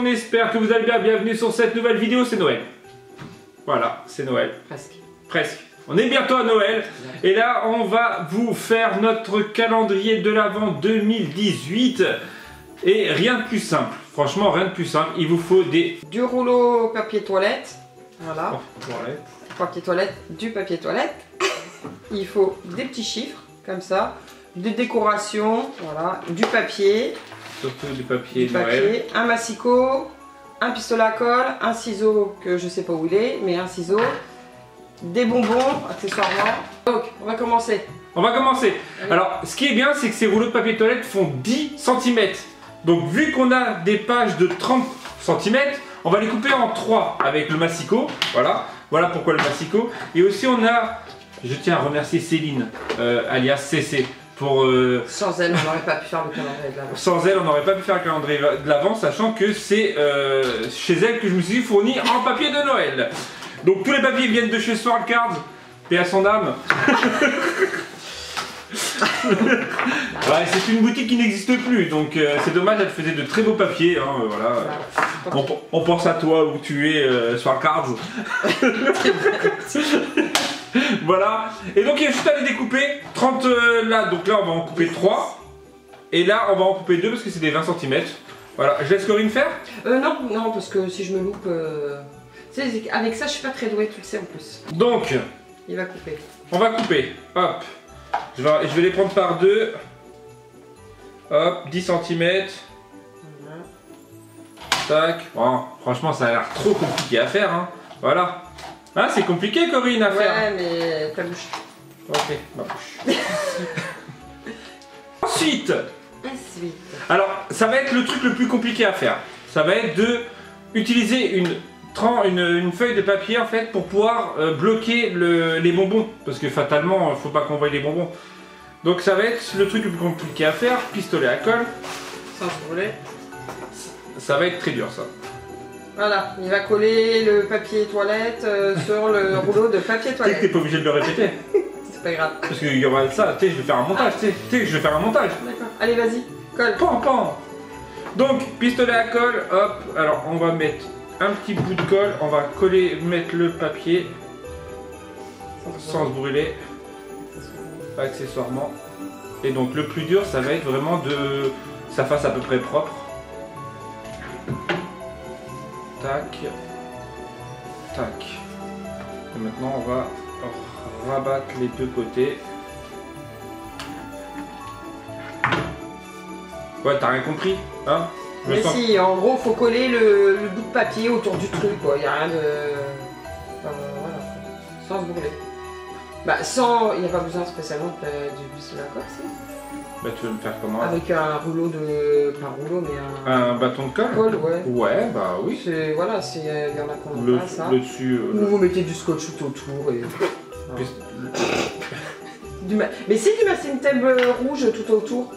on espère que vous allez bien. Bienvenue sur cette nouvelle vidéo, c'est Noël. Voilà, c'est Noël. Presque. Presque. On est bientôt à Noël. Et là, on va vous faire notre calendrier de l'Avent 2018. Et rien de plus simple. Franchement, rien de plus simple. Il vous faut du rouleau papier toilette. Voilà. Oh, ouais. Papier toilette, du papier toilette. Il faut des petits chiffres, comme ça. Des décorations, voilà. Du papier. Surtout du papier Noël. Un massicot, un pistolet à colle, un ciseau que je sais pas où il est, mais un ciseau. Des bonbons, accessoirement. Donc, on va commencer. On va commencer. Allez. Alors, ce qui est bien, c'est que ces rouleaux de papier toilette font 10 cm. Donc, vu qu'on a des pages de 30 cm, on va les couper en 3 avec le massicot. Voilà. Voilà pourquoi le massicot. Et aussi, on a... Je tiens à remercier Céline, alias CC. Pour, Sans elle, on n'aurait pas pu faire le calendrier de l'Avent. Sans elle, on n'aurait pas pu faire le calendrier de l'Avent, sachant que c'est chez elle que je me suis fourni en papier de Noël. Donc tous les papiers viennent de chez Sword Cards, paix à son âme. Ouais, c'est une boutique qui n'existe plus, donc c'est dommage, elle faisait de très beaux papiers. Hein, voilà. On pense à toi où tu es, Sword Cards. Voilà, et donc il y a juste à les découper 30 là, donc là on va en couper 3 et là on va en couper 2 parce que c'est des 20 cm. Voilà, je laisse Corinne faire. Non, parce que si je me loupe, tu sais, avec ça je suis pas très douée, tu le sais en plus. Donc, il va couper. On va couper, hop, je vais les prendre par 2, hop, 10 cm. Tac, bon, franchement ça a l'air trop compliqué à faire, hein. Voilà. Ah, c'est compliqué, Corinne, à faire. Ouais, mais ta bouche. Ok, ma bouche. Ensuite, alors, ça va être le truc le plus compliqué à faire. Ça va être de utiliser une feuille de papier, en fait, pour pouvoir bloquer les bonbons. Parce que, fatalement, il ne faut pas qu'on voie les bonbons. Donc, ça va être le truc le plus compliqué à faire. Pistolet à colle. Sans brûler. Ça va être très dur, ça. Voilà, il va coller le papier toilette sur le rouleau de papier toilette. T'es pas obligé de le répéter. C'est pas grave. Parce qu'il y aura ça, tu sais, je vais faire un montage, tu sais, je vais faire un montage. D'accord, allez vas-y, colle. Pan. Donc, pistolet à colle, hop, alors on va mettre un petit bout de colle, on va mettre le papier sans se brûler, accessoirement. Et donc le plus dur, ça va être vraiment de ça fasse à peu près propre. Tac, tac. Et maintenant on va rabattre les deux côtés. Ouais, t'as rien compris, hein? Mais si, en gros, faut coller le bout de papier autour du truc, quoi. Il y a rien de... voilà. Sans se brûler. Bah, sans... Il n'y a pas besoin spécialement du pistolet à colle, si. Bah, tu veux me faire comment? Avec un rouleau de... Pas un rouleau, mais un... Un bâton de colle? Colle, ouais. Ouais, bah oui. Voilà, il y en a qu'on n'a pas, ça. Le dessus... Ou vous mettez du scotch tout autour et... Mais si du masking tape rouge tout autour,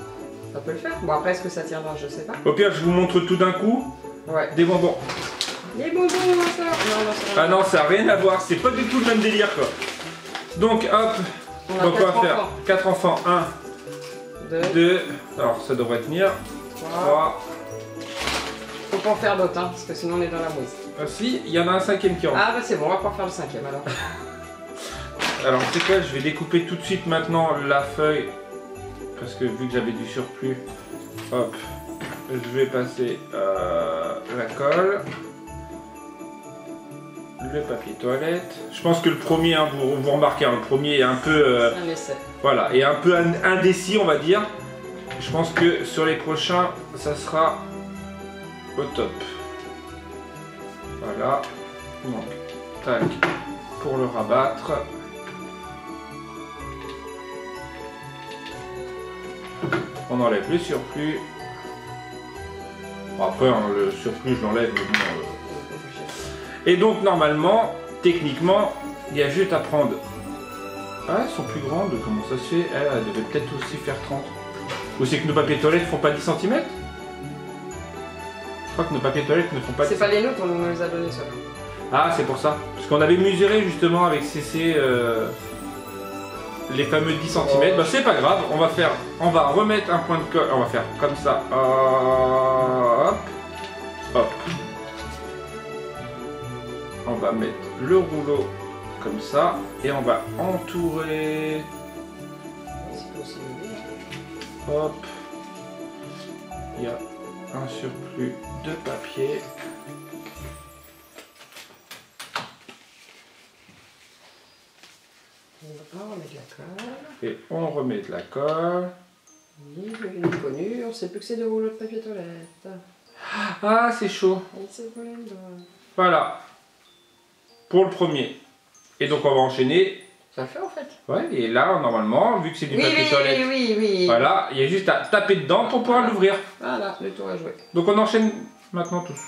ça peut le faire. Bon, après, est-ce que ça tiendra? Je sais pas. Au pire, je vous montre tout d'un coup. Ouais. Des bonbons. Les bonbons, ça. Non, ah non, ça n'a rien à voir. C'est pas du tout le même délire, quoi. Donc, hop. Donc, on va faire 4 enfants. 1, 2. Alors, ça devrait tenir. 3. Faut pas en faire d'autres, hein, parce que sinon on est dans la mouise. Ah si, il y en a un 5e qui rentre. Ah bah c'est bon, on va pas faire le 5e alors. Alors, c'est quoi? Je vais découper tout de suite maintenant la feuille. Parce que vu que j'avais du surplus, hop, je vais passer la colle, le papier toilette. Je pense que le premier, hein, vous remarquez, hein, le premier est un peu, un essai. Voilà, et un peu indécis, on va dire. Je pense que sur les prochains, ça sera au top. Voilà, donc, tac, pour le rabattre. On enlève le surplus. Bon, après, hein, le surplus, je l'enlève. Et donc, normalement, techniquement, il y a juste à prendre... Ah, elles sont plus grandes, comment ça se fait? Elle devait peut-être aussi faire 30. Ou c'est que nos papiers toilettes font pas 10 cm? Je crois que nos papiers toilettes ne font pas 10 cm. C'est pas les nôtres, on nous les a donnés ça. Ah, c'est pour ça. Parce qu'on avait mesuré justement avec CC... les fameux 10 cm, bah c'est pas grave, on va remettre un point de colle, on va faire comme ça, hop, Hop. On va mettre le rouleau comme ça et on va entourer. Hop. Il y a un surplus de papier. On remet de la colle. Et on remet de la colle. Oui, une inconnue, on sait plus que c'est des rouleaux de papier toilette. Ah, c'est chaud. Voilà. Pour le premier. Et donc on va enchaîner. Ça le fait en fait. Ouais, et là, normalement, vu que c'est du papier toilette, oui. voilà, il y a juste à taper dedans pour pouvoir l'ouvrir. Voilà, le tour est joué. Donc on enchaîne maintenant tous.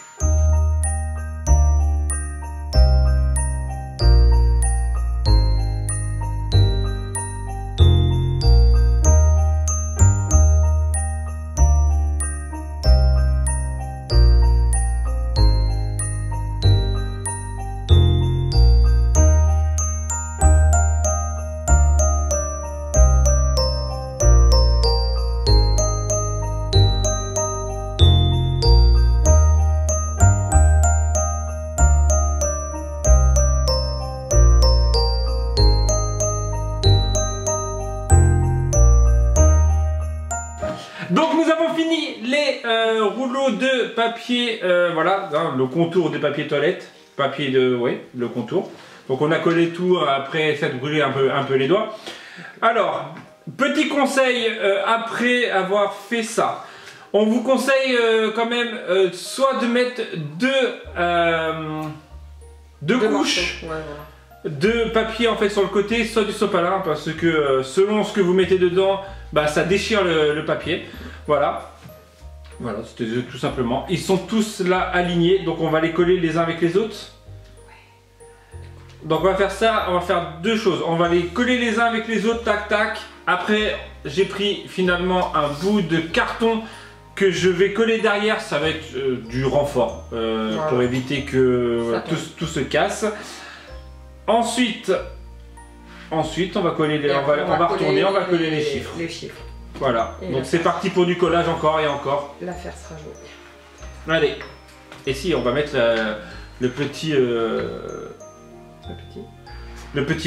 Donc nous avons fini les rouleaux de papier, voilà, hein, le contour des papiers toilettes, papier de, oui, le contour. Donc on a collé tout après s'être brûlé un peu les doigts. Alors, petit conseil après avoir fait ça. On vous conseille quand même soit de mettre deux couches de papier en fait sur le côté, soit du sopalin, parce que selon ce que vous mettez dedans, bah, ça déchire le papier. Voilà. Voilà, c'était tout simplement. Ils sont tous là alignés, donc on va les coller les uns avec les autres. Donc on va faire ça, on va faire deux choses. On va les coller les uns avec les autres, tac tac. Après, j'ai pris finalement un bout de carton que je vais coller derrière. Ça va être du renfort voilà, pour éviter que tout se casse. Ensuite, on va coller les, on va retourner, on va coller les chiffres. Voilà, et donc c'est parti pour du collage encore et encore. L'affaire sera jouée. Allez, et si on va mettre le petit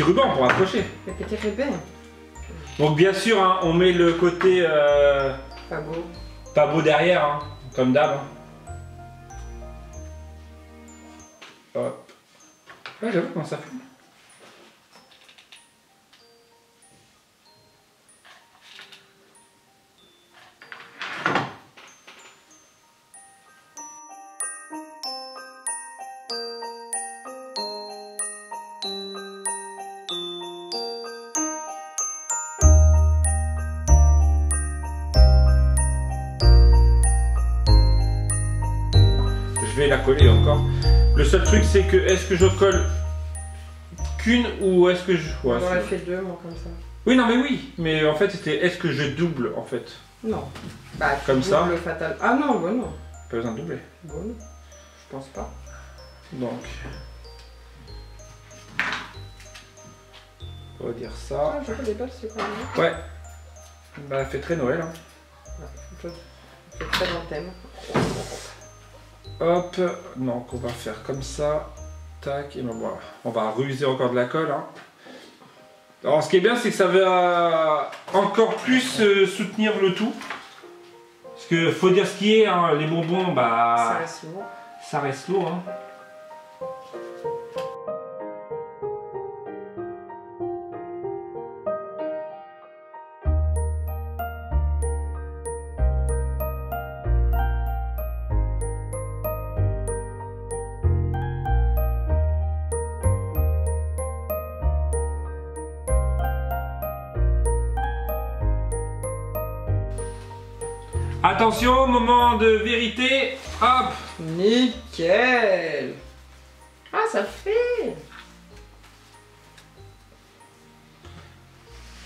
ruban pour accrocher. Le petit ruban. Donc bien sûr, hein, on met le côté pas beau derrière, hein, comme d'hab. Hein. Hop. Ouais, j'avoue comment ça fait. Je vais la coller encore. Le seul truc c'est que est-ce que je colle qu'une ou est-ce que je... Ouais, j'aurais fait deux moi comme ça. Oui non mais oui, mais en fait c'était est-ce que je double en fait. Non. Bah comme ça. Fatal. Ah non, bah non. Pas besoin de doubler. Bon, non. Je pense pas. Donc. On va dire ça. Ah, je connais pas ce qu'on dit. Ouais. Bah fait très Noël. Hein. Ouais, fait très dans le thème. Hop, donc on va faire comme ça, tac, et ben voilà. On va ruser encore de la colle. Hein. Alors ce qui est bien, c'est que ça va encore plus soutenir le tout. Parce que faut dire ce qui est, hein, les bonbons, bah... Ça reste lourd. Ça reste lourd, hein. Attention, moment de vérité. Hop. Nickel. Ah, ça fait.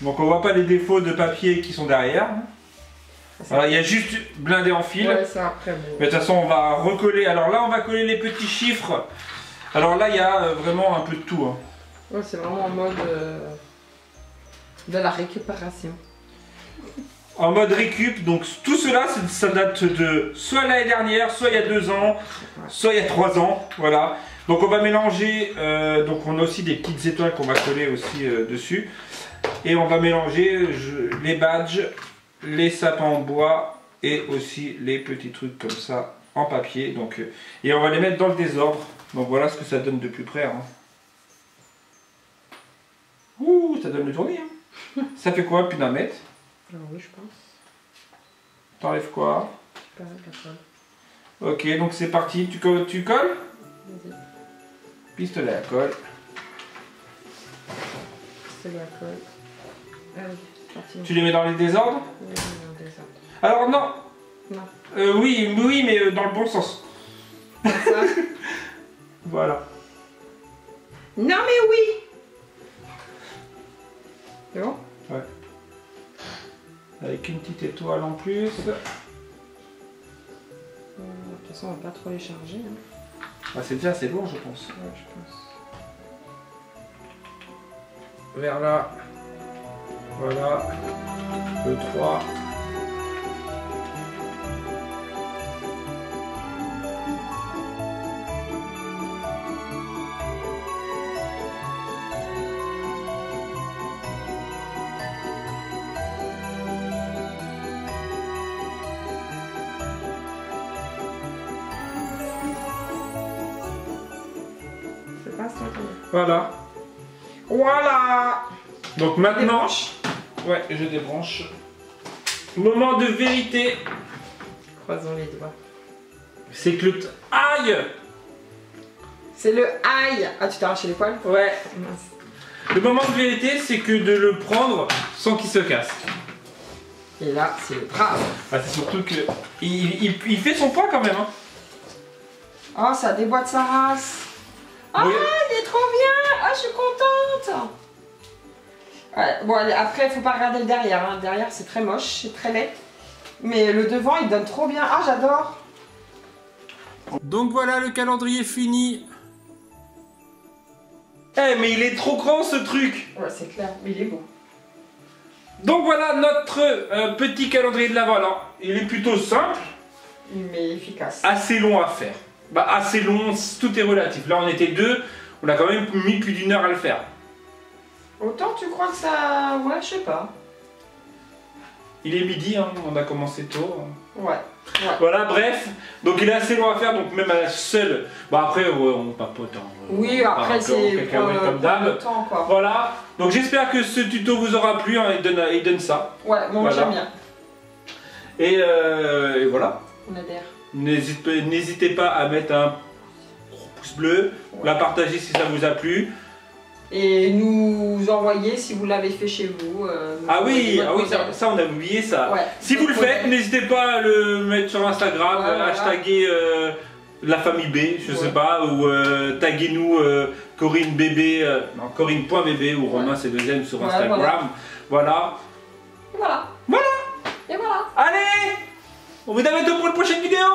Donc on voit pas les défauts de papier qui sont derrière. Alors il y a juste blindé en fil. Ouais, c'est après bon. Mais de toute façon on va recoller. Alors là on va coller les petits chiffres. Alors là il y a vraiment un peu de tout. Hein. Ouais, c'est vraiment en mode de la récupération. en mode récup. Donc tout cela, ça date de soit l'année dernière, soit il y a 2 ans, soit il y a 3 ans. Voilà. Donc on va mélanger, donc on a aussi des petites étoiles qu'on va coller aussi dessus. Et on va mélanger les badges, les sapins en bois et aussi les petits trucs comme ça en papier. Donc, et on va les mettre dans le désordre. Donc voilà ce que ça donne de plus près. Hein. Ouh, ça donne le tournis. Hein. Ça fait quoi, plus d'un mètre? Alors oui, je pense. T'enlèves quoi? Je sais pas, la colle. Ok, donc c'est parti. Tu colles? Vas-y. Pistolet à colle. Pistolet à colle. Ah oui, parti. Tu les mets dans les désordres? Oui, dans le désordre. Alors non. Non. Oui, mais dans le bon sens. Comme ça. Voilà. Non mais oui. C'est bon? Ouais. Avec une petite étoile en plus. De toute façon, on va pas trop les charger. Hein. Ah, c'est déjà assez lourd, je pense. Ouais, je pense. Vers là. Voilà. Le 3. C'est pas instantané. Voilà. Voilà. Donc maintenant, Débranche. ouais, je débranche. Moment de vérité, Croisons les doigts. c'est que le aïe. C'est le aïe. Ah, tu t'es arraché les poils? Ouais. Mince. Le moment de vérité, c'est que de le prendre sans qu'il se casse. Et là, c'est le brave. Ah, c'est surtout que il fait son poids quand même. Hein. Oh, ça déboîte sa race. Ah, Oui. il est trop bien. Ah, je suis contente. Ouais, bon, allez, après, il faut pas regarder le derrière. Hein. Derrière, c'est très moche, c'est très laid. Mais le devant, il donne trop bien. Ah, j'adore. Donc voilà, le calendrier fini. Eh, mais il est trop grand ce truc. Ouais, c'est clair, mais il est beau. Donc voilà notre petit calendrier de l'Avent. Alors, il est plutôt simple, Mais efficace. assez long à faire. Bah, assez long, tout est relatif. Là, on était 2, on a quand même mis plus d'1 heure à le faire. Autant tu crois que ça... Ouais, je sais pas. Il est midi, hein, on a commencé tôt. Ouais. Voilà, bref. Donc il est assez long à faire, donc même à la seule. Bon, après, ouais, on papote. Hein, Oui, après, c'est comme d'hab. le temps, quoi. Voilà. Donc j'espère que ce tuto vous aura plu. Hein, il donne ça. Ouais, moi Voilà. j'aime bien. Et voilà. On adhère. N'hésitez pas à mettre un gros pouce bleu, la partager si ça vous a plu. Et nous envoyer si vous l'avez fait chez vous. Ah oui, modèle. ça on a oublié ça. Ouais. Si vous le Votre faites, modèle. n'hésitez pas à le mettre sur Instagram, Ouais, voilà. hashtaguer la famille B, je sais Ouais. pas, ou taguez-nous Corinne bébé, non, Corinne.bb ou Romain c'est deuxième sur Ouais, Instagram. Voilà. Et voilà. Voilà. Et voilà. Allez, on vous dit à bientôt pour une prochaine vidéo.